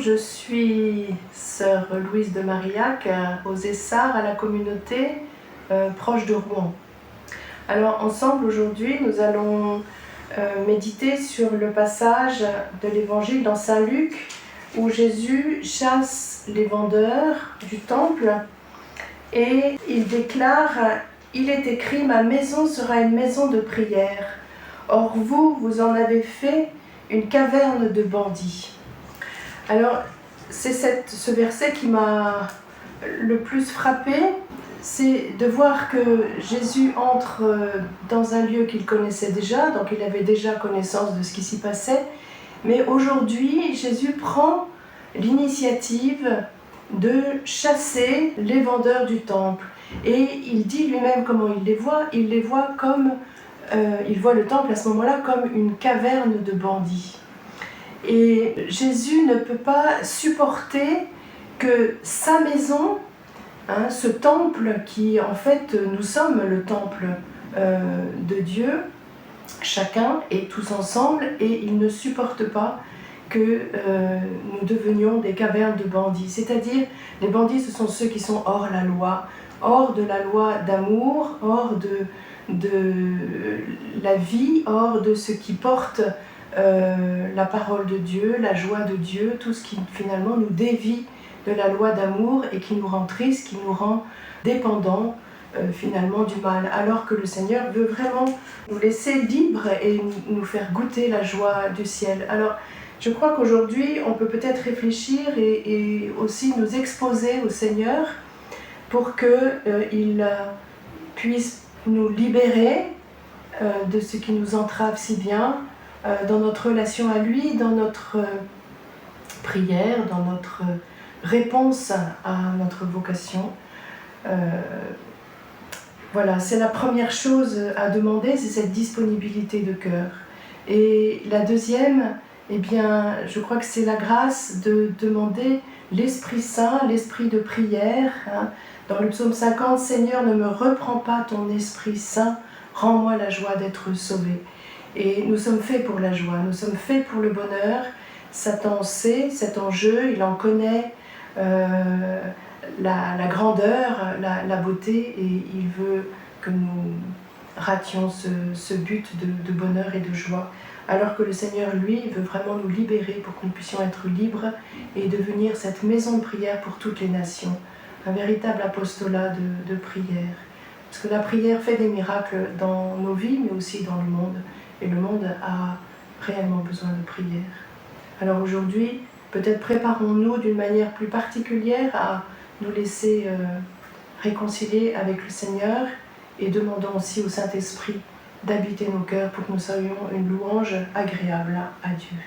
je suis sœur Louise de Marillac aux Essarts, à la communauté proche de Rouen. Alors ensemble aujourd'hui nous allons méditer sur le passage de l'évangile dans Saint Luc où Jésus chasse les vendeurs du temple et il déclare « Il est écrit, ma maison sera une maison de prière. Or vous en avez fait une caverne de bandits. » Alors, c'est ce verset qui m'a le plus frappée, c'est de voir que Jésus entre dans un lieu qu'il connaissait déjà, donc il avait déjà connaissance de ce qui s'y passait, mais aujourd'hui, Jésus prend l'initiative de chasser les vendeurs du temple. Et il dit lui-même comment il les voit comme, il voit le temple à ce moment-là comme une caverne de bandits. Et Jésus ne peut pas supporter que sa maison, ce temple qui en fait nous sommes le temple de Dieu, chacun et tous ensemble, et il ne supporte pas que nous devenions des cavernes de bandits. C'est-à-dire, les bandits, ce sont ceux qui sont hors la loi, hors de la loi d'amour, hors de la vie, hors de ce qui porte la parole de Dieu, la joie de Dieu, tout ce qui finalement nous dévie de la loi d'amour et qui nous rend tristes, qui nous rend dépendants finalement du mal, alors que le Seigneur veut vraiment nous laisser libres et nous faire goûter la joie du ciel. Alors, je crois qu'aujourd'hui, on peut peut-être réfléchir et aussi nous exposer au Seigneur pour qu'il puisse nous libérer de ce qui nous entrave si bien dans notre relation à lui, dans notre prière, dans notre réponse à notre vocation. Voilà, c'est la première chose à demander, c'est cette disponibilité de cœur. Et la deuxième, eh bien, je crois que c'est la grâce de demander l'Esprit Saint, l'Esprit de prière. Dans le psaume 50, « Seigneur, ne me reprends pas ton Esprit Saint, rends-moi la joie d'être sauvé. » Et nous sommes faits pour la joie, nous sommes faits pour le bonheur. Satan sait cet enjeu, il en connaît la grandeur, la beauté, et il veut que nous rations ce but de bonheur et de joie. Alors que le Seigneur, lui, veut vraiment nous libérer pour que nous puissions être libres et devenir cette maison de prière pour toutes les nations. Un véritable apostolat de prière. Parce que la prière fait des miracles dans nos vies, mais aussi dans le monde. Et le monde a réellement besoin de prière. Alors aujourd'hui, peut-être préparons-nous d'une manière plus particulière à nous laisser réconcilier avec le Seigneur et demandons aussi au Saint-Esprit d'habiter nos cœurs pour que nous soyons une louange agréable à Dieu.